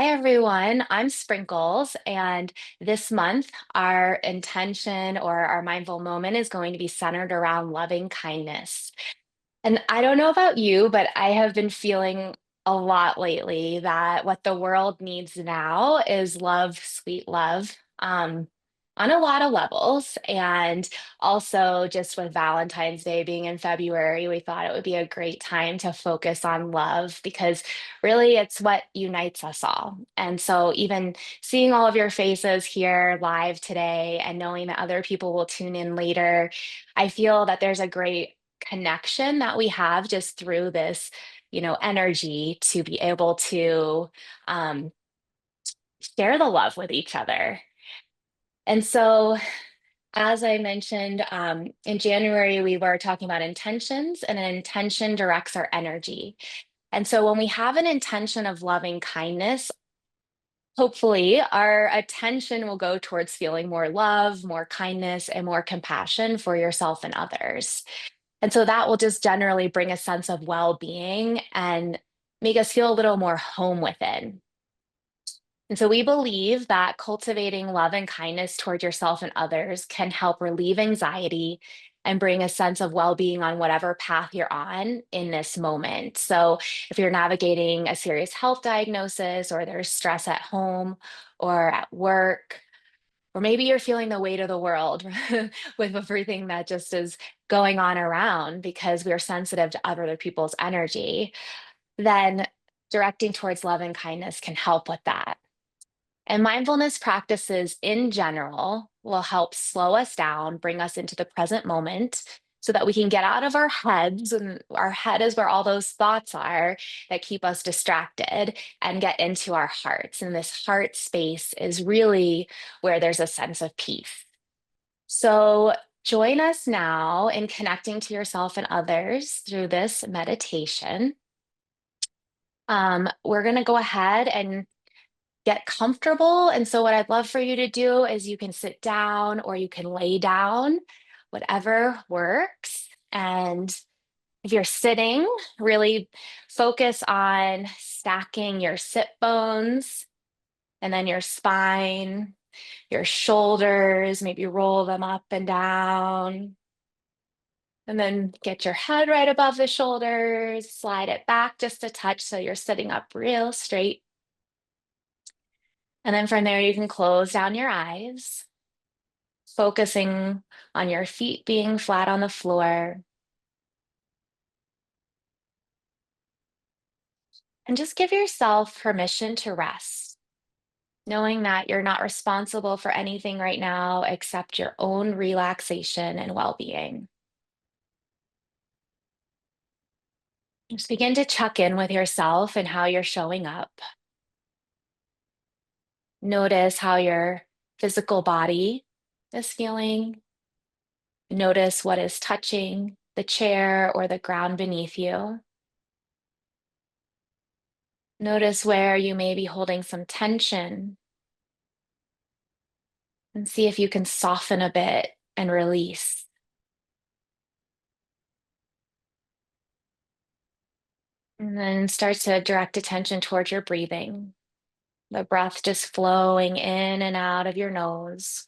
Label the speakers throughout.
Speaker 1: Hi, everyone. I'm Sprinkles, and this month, our intention or our mindful moment is going to be centered around loving kindness. And I don't know about you, but I have been feeling a lot lately that what the world needs now is love, sweet love, on a lot of levels. And also, just with Valentine's Day being in February, we thought it would be a great time to focus on love because really it's what unites us all. And so, even seeing all of your faces here live today and knowing that other people will tune in later, I feel that there's a great connection that we have just through this, energy to be able to um, share the love with each other. And so, as I mentioned, in January, we were talking about intentions, and an intention directs our energy. And so, when we have an intention of loving kindness, hopefully our attention will go towards feeling more love, more kindness, and more compassion for yourself and others. And so that will just generally bring a sense of well being and make us feel a little more home within. And so we believe that cultivating love and kindness toward yourself and others can help relieve anxiety and bring a sense of well being on whatever path you're on in this moment. So if you're navigating a serious health diagnosis, or there's stress at home or at work, or maybe you're feeling the weight of the world with everything that just is going on around because we're sensitive to other people's energy, then directing towards love and kindness can help with that. And mindfulness practices in general will help slow us down, bring us into the present moment so that we can get out of our heads. And our head is where all those thoughts are that keep us distracted, and get into our hearts. And this heart space is really where there's a sense of peace. So join us now in connecting to yourself and others through this meditation. We're going to go ahead and get comfortable. And so, what I'd love for you to do is you can sit down or you can lay down, whatever works. And if you're sitting, really focus on stacking your sit bones and then your spine, your shoulders, maybe roll them up and down. And then get your head right above the shoulders, slide it back just a touch so you're sitting up real straight. And then from there, you can close down your eyes, focusing on your feet being flat on the floor. And just give yourself permission to rest, knowing that you're not responsible for anything right now except your own relaxation and well being. Just begin to check in with yourself and how you're showing up. Notice how your physical body is feeling. Notice what is touching the chair or the ground beneath you. Notice where you may be holding some tension, and see if you can soften a bit and release. And then start to direct attention towards your breathing, the breath just flowing in and out of your nose.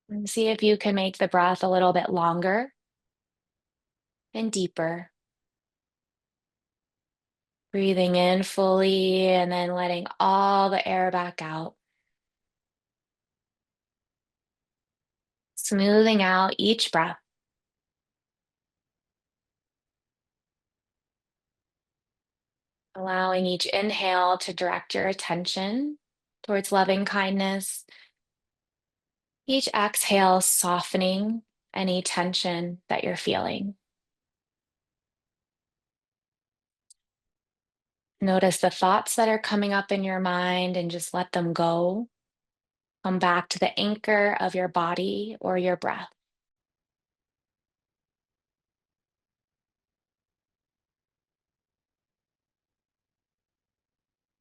Speaker 1: And see if you can make the breath a little bit longer and deeper. Breathing in fully and then letting all the air back out. Smoothing out each breath. Allowing each inhale to direct your attention towards loving kindness. Each exhale softening any tension that you're feeling. Notice the thoughts that are coming up in your mind and just let them go. Come back to the anchor of your body or your breath.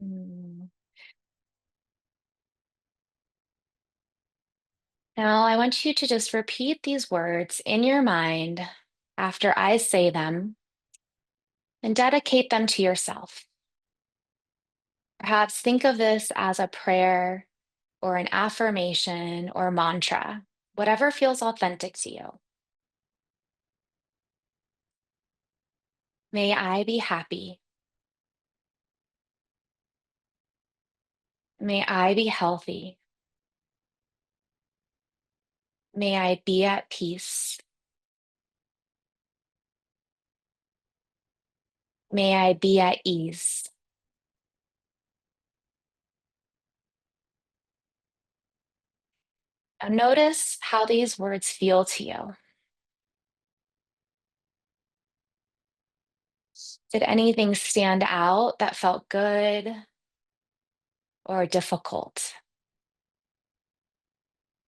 Speaker 1: Mm. Now, I want you to just repeat these words in your mind after I say them and dedicate them to yourself. Perhaps think of this as a prayer or an affirmation or mantra, whatever feels authentic to you. May I be happy. May I be healthy. May I be at peace. May I be at ease. Now notice how these words feel to you. Did anything stand out that felt good or difficult?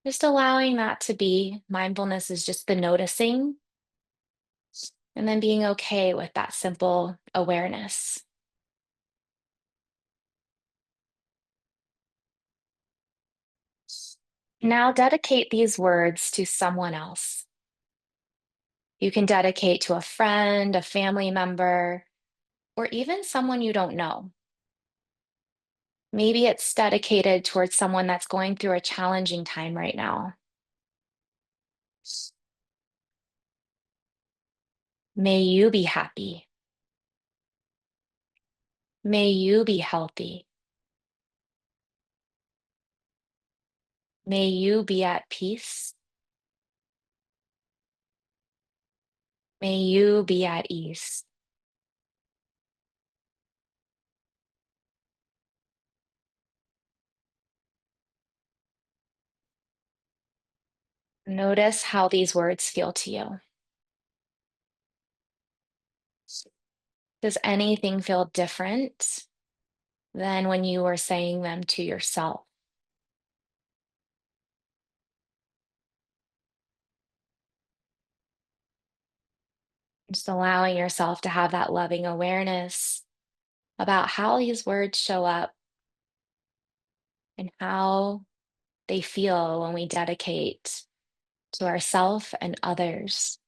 Speaker 1: Just allowing that to be. Mindfulness is just the noticing and then being okay with that simple awareness. Now dedicate these words to someone else. You can dedicate to a friend, a family member, or even someone you don't know. Maybe it's dedicated towards someone that's going through a challenging time right now. May you be happy. May you be healthy. May you be at peace. May you be at ease. Notice how these words feel to you. Does anything feel different than when you were saying them to yourself? Just allowing yourself to have that loving awareness about how these words show up and how they feel when we dedicate to ourself and others.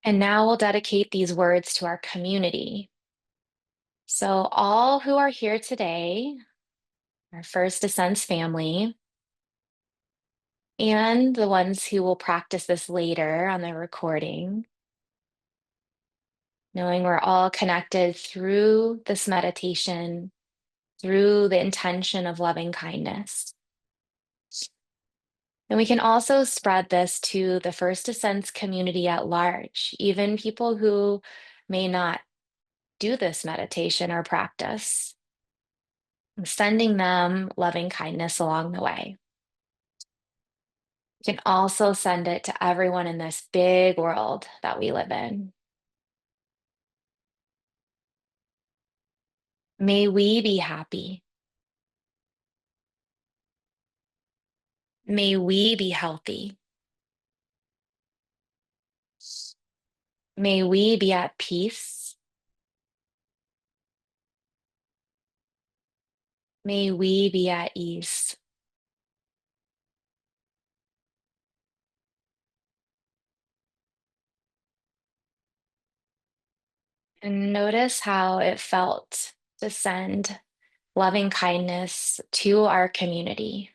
Speaker 1: And now we'll dedicate these words to our community. So, all who are here today, our First Ascents family, and the ones who will practice this later on the recording, knowing we're all connected through this meditation, through the intention of loving kindness. And we can also spread this to the First Ascents community at large, even people who may not do this meditation or practice, sending them loving kindness along the way. You can also send it to everyone in this big world that we live in. May we be happy. May we be healthy. May we be at peace. May we be at ease. And notice how it felt to send loving kindness to our community.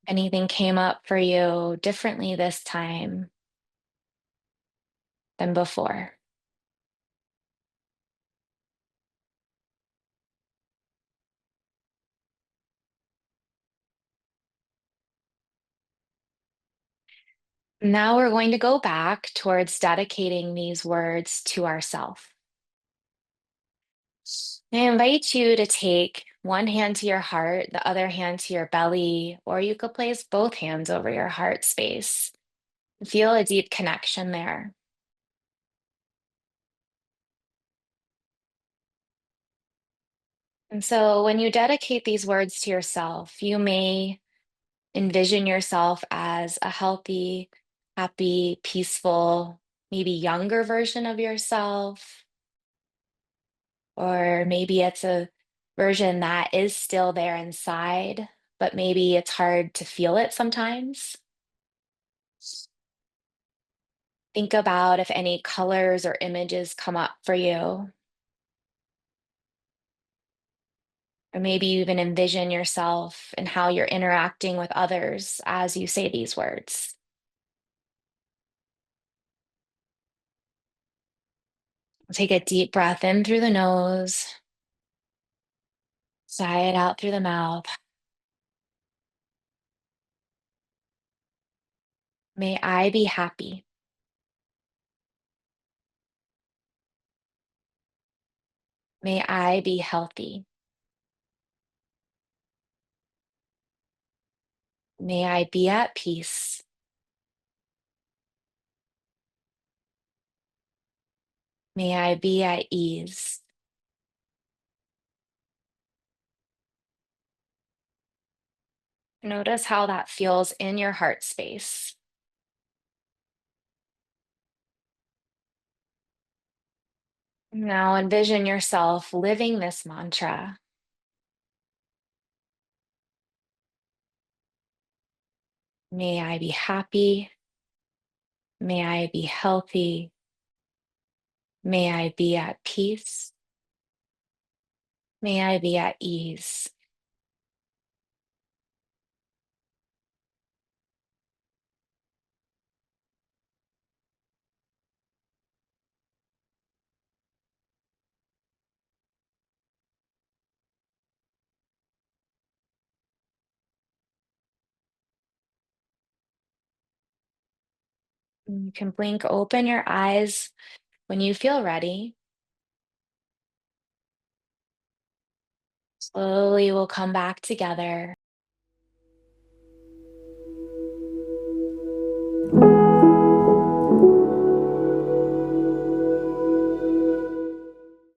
Speaker 1: Anything came up for you differently this time than before? Now we're going to go back towards dedicating these words to ourselves. I invite you to take one hand to your heart, the other hand to your belly, or you could place both hands over your heart space. Feel a deep connection there. And so when you dedicate these words to yourself, you may envision yourself as a healthy, happy, peaceful, maybe younger version of yourself, Or maybe it's a version that is still there inside, but maybe it's hard to feel it sometimes. Think about if any colors or images come up for you, or maybe you even envision yourself and how you're interacting with others as you say these words. Take a deep breath in through the nose, sigh it out through the mouth. May I be happy. May I be healthy. May I be at peace. May I be at ease. Notice how that feels in your heart space. Now envision yourself living this mantra. May I be happy. May I be healthy. May I be at peace. May I be at ease. And you can blink open your eyes when you feel ready. Slowly we'll come back together.